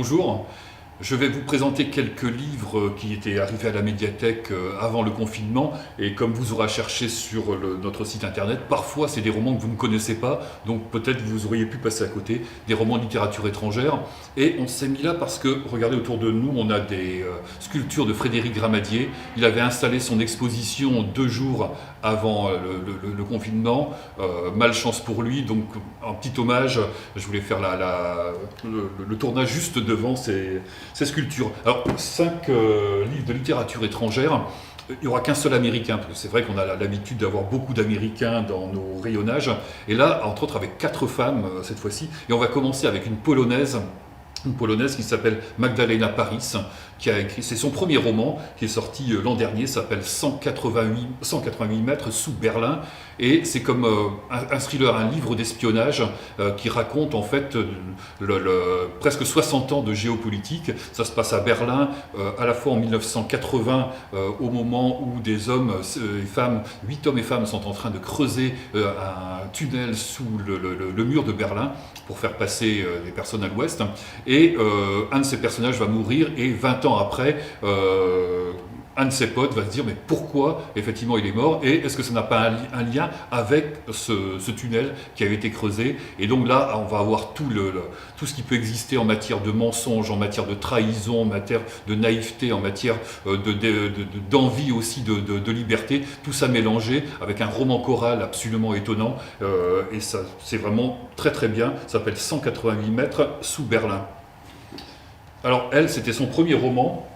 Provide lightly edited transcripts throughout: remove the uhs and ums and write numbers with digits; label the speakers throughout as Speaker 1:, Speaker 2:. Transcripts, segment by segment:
Speaker 1: Bonjour, je vais vous présenter quelques livres qui étaient arrivés à la médiathèque avant le confinement et comme vous aurez cherché sur notre site internet, parfois c'est des romans que vous ne connaissez pas, donc peut-être vous auriez pu passer à côté, des romans de littérature étrangère. Et on s'est mis là parce que, regardez autour de nous, on a des sculptures de Frédéric Gramadier. Il avait installé son exposition 2 jours avant le confinement, malchance pour lui, donc en petit hommage, je voulais faire le tournage juste devant ces sculptures. Alors, 5 livres de littérature étrangère. Il n'y aura qu'un seul américain, parce que c'est vrai qu'on a l'habitude d'avoir beaucoup d'américains dans nos rayonnages. Et là, entre autres, avec 4 femmes cette fois-ci. Et on va commencer avec une polonaise qui s'appelle Magdalena Paris, qui a écrit, c'est son premier roman qui est sorti l'an dernier, s'appelle 188 mètres sous Berlin, et c'est comme un thriller, un livre d'espionnage qui raconte en fait presque 60 ans de géopolitique. Ça se passe à Berlin, à la fois en 1980, au moment où des hommes et femmes, 8 hommes et femmes sont en train de creuser un tunnel sous le mur de Berlin pour faire passer les personnes à l'ouest. Et un de ces personnages va mourir et 20 ans après, un de ses potes va se dire mais pourquoi effectivement il est mort et est-ce que ça n'a pas un lien avec ce tunnel qui avait été creusé. Et donc là on va avoir tout ce qui peut exister en matière de mensonge, en matière de trahison, en matière de naïveté, en matière d'envie aussi de liberté, tout ça mélangé avec un roman choral absolument étonnant et ça c'est vraiment très très bien. Ça s'appelle 188 mètres sous Berlin. Alors elle, c'était son premier roman.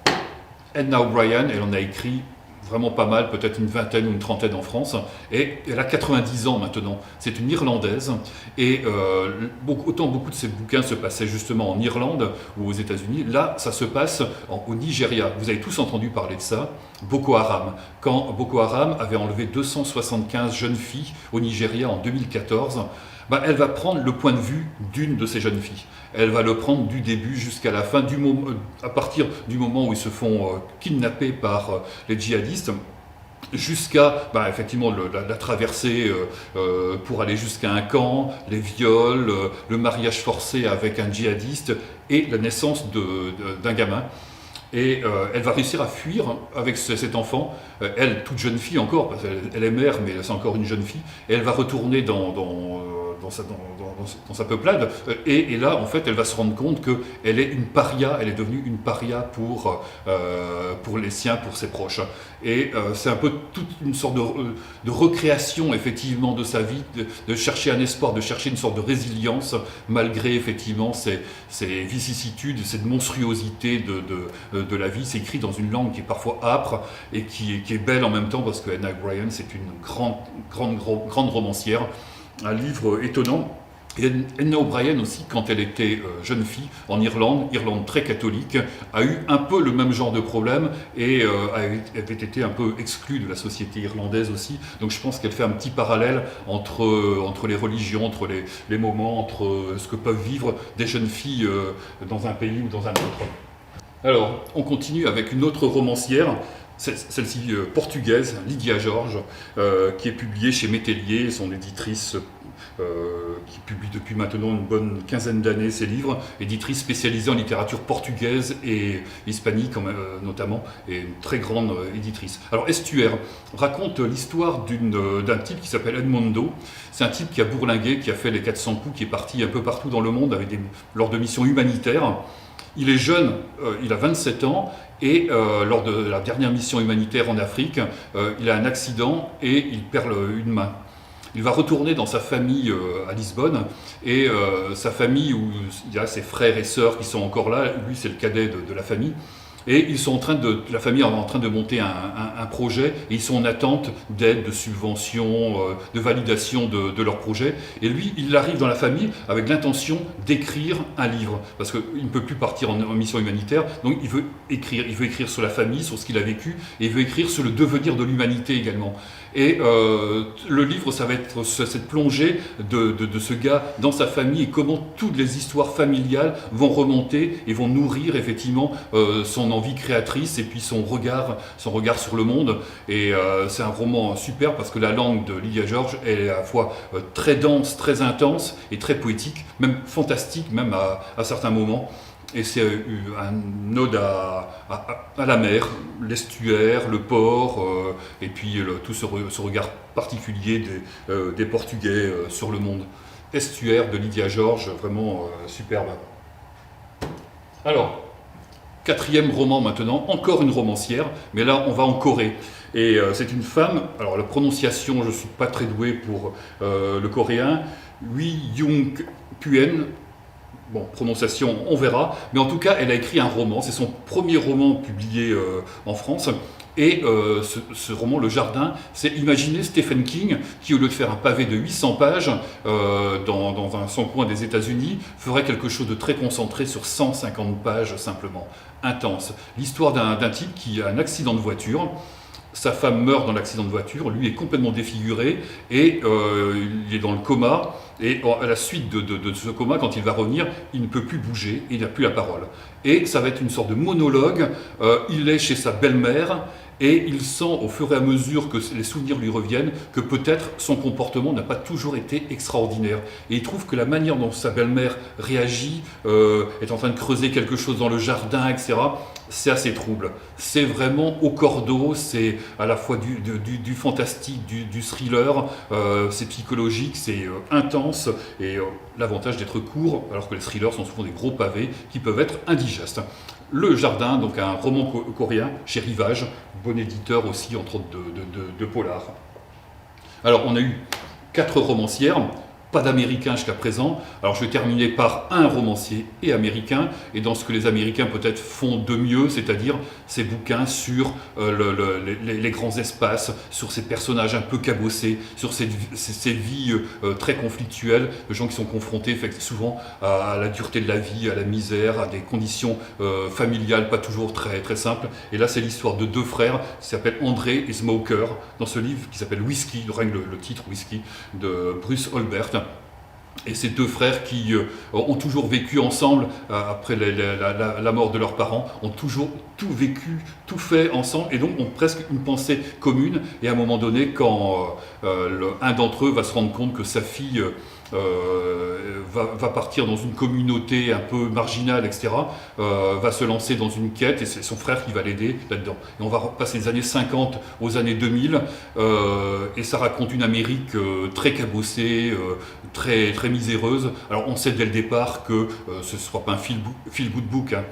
Speaker 1: Edna O'Brien, elle en a écrit vraiment pas mal, peut-être une vingtaine ou une trentaine en France, et elle a 90 ans maintenant. C'est une Irlandaise, et autant beaucoup de ses bouquins se passaient justement en Irlande ou aux États-Unis, là ça se passe au Nigeria. Vous avez tous entendu parler de ça, Boko Haram. Quand Boko Haram avait enlevé 275 jeunes filles au Nigeria en 2014, elle va prendre le point de vue d'une de ces jeunes filles. Elle va le prendre du début jusqu'à la fin, à partir du moment où ils se font kidnapper par les djihadistes, jusqu'à effectivement la traversée pour aller jusqu'à un camp, les viols, le mariage forcé avec un djihadiste et la naissance d'un gamin. Et elle va réussir à fuir avec cet enfant, elle, toute jeune fille encore, parce qu'elle est mère, mais c'est encore une jeune fille, et elle va retourner dans sa peuplade, et là, en fait, elle va se rendre compte qu'elle est une paria, elle est devenue une paria pour les siens, pour ses proches. Et c'est un peu toute une sorte de recréation, effectivement, de sa vie, de chercher un espoir, de chercher une sorte de résilience, malgré, effectivement, ces vicissitudes, cette monstruosité de la vie. C'est écrit dans une langue qui est parfois âpre et qui est belle en même temps, parce que Edna O'Brien, c'est une grande romancière. Un livre étonnant. Et Edna O'Brien aussi, quand elle était jeune fille, en Irlande très catholique, a eu un peu le même genre de problème et avait été un peu exclue de la société irlandaise aussi. Donc je pense qu'elle fait un petit parallèle entre les religions, entre les moments, entre ce que peuvent vivre des jeunes filles dans un pays ou dans un autre. Alors, on continue avec une autre romancière, celle-ci portugaise, Lydia Jorge, qui est publiée chez Métellier, son éditrice qui publie depuis maintenant une bonne quinzaine d'années ses livres, éditrice spécialisée en littérature portugaise et hispanique notamment, et une très grande éditrice. Alors Estuaire raconte l'histoire d'un type qui s'appelle Edmondo. C'est un type qui a bourlingué, qui a fait les 400 coups, qui est parti un peu partout dans le monde lors de missions humanitaires. Il est jeune, il a 27 ans, et lors de la dernière mission humanitaire en Afrique, il a un accident et il perd une main. Il va retourner dans sa famille à Lisbonne, et sa famille, où il y a ses frères et sœurs qui sont encore là, lui c'est le cadet de la famille, et la famille est en train de monter un projet, et ils sont en attente d'aide, de subventions, de validation de leur projet. Et lui, il arrive dans la famille avec l'intention d'écrire un livre, parce qu'il ne peut plus partir en mission humanitaire, donc il veut écrire sur la famille, sur ce qu'il a vécu, et il veut écrire sur le devenir de l'humanité également. Et le livre, ça va être cette plongée de ce gars dans sa famille et comment toutes les histoires familiales vont remonter et vont nourrir effectivement son envie créatrice et puis son regard sur le monde. Et c'est un roman super parce que la langue de Lydia Jorge est à la fois très dense, très intense et très poétique, même fantastique même à certains moments. Et c'est un ode à la mer, l'estuaire, le port, et puis tout ce regard particulier des Portugais sur le monde. Estuaire de Lydia George, vraiment superbe. Alors, quatrième roman maintenant, encore une romancière, mais là on va en Corée. Et c'est une femme, alors la prononciation, je ne suis pas très doué pour le coréen, Wi Young Puen. Bon, prononciation, on verra. Mais en tout cas, elle a écrit un roman. C'est son premier roman publié en France. Et ce roman, Le Jardin, c'est imaginer Stephen King, qui au lieu de faire un pavé de 800 pages dans un son coin des États-Unis, ferait quelque chose de très concentré sur 150 pages simplement. Intense. L'histoire d'un type qui a un accident de voiture. Sa femme meurt dans l'accident de voiture, lui est complètement défiguré et il est dans le coma. Et à la suite de ce coma, quand il va revenir, il ne peut plus bouger, il n'a plus la parole. Et ça va être une sorte de monologue. Il est chez sa belle-mère et il sent au fur et à mesure que les souvenirs lui reviennent que peut-être son comportement n'a pas toujours été extraordinaire. Et il trouve que la manière dont sa belle-mère réagit, est en train de creuser quelque chose dans le jardin, etc., c'est assez trouble. C'est vraiment au cordeau, c'est à la fois du fantastique, du thriller, c'est psychologique, c'est intense, et l'avantage d'être court, alors que les thrillers sont souvent des gros pavés qui peuvent être indigestes. Le Jardin, donc un roman coréen chez Rivage, bon éditeur aussi entre autres de polar. Alors on a eu 4 romancières, pas d'américains jusqu'à présent. Alors je vais terminer par un romancier et américain, et dans ce que les Américains peut-être font de mieux, c'est-à-dire ces bouquins sur les grands espaces, sur ces personnages un peu cabossés, sur ces vies très conflictuelles, de gens qui sont confrontés souvent à la dureté de la vie, à la misère, à des conditions familiales pas toujours très, très simples. Et là c'est l'histoire de 2 frères qui s'appellent André et Smoker, dans ce livre qui s'appelle Whisky, règne le titre Whisky, de Bruce Holbert. Et ces 2 frères qui ont toujours vécu ensemble après la mort de leurs parents, ont toujours tout vécu, tout fait ensemble, et donc ont presque une pensée commune. Et à un moment donné, quand un d'entre eux va se rendre compte que sa fille va partir dans une communauté un peu marginale, etc., va se lancer dans une quête, et c'est son frère qui va l'aider là-dedans. Et on va passer des années 50 aux années 2000, et ça raconte une Amérique très cabossée, très, très miséreuse. Alors on sait dès le départ que ce ne sera pas un feel-good book, hein.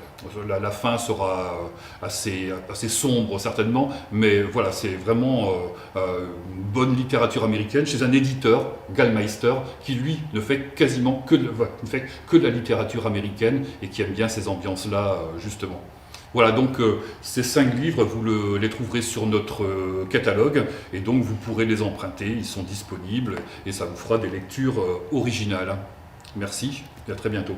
Speaker 1: La fin sera assez sombre certainement, mais voilà, c'est vraiment une bonne littérature américaine chez un éditeur, Gallmeister, qui lui ne fait quasiment que de la littérature américaine et qui aime bien ces ambiances-là justement. Voilà, donc ces 5 livres, vous les trouverez sur notre catalogue, et donc vous pourrez les emprunter, ils sont disponibles et ça vous fera des lectures originales. Merci et à très bientôt.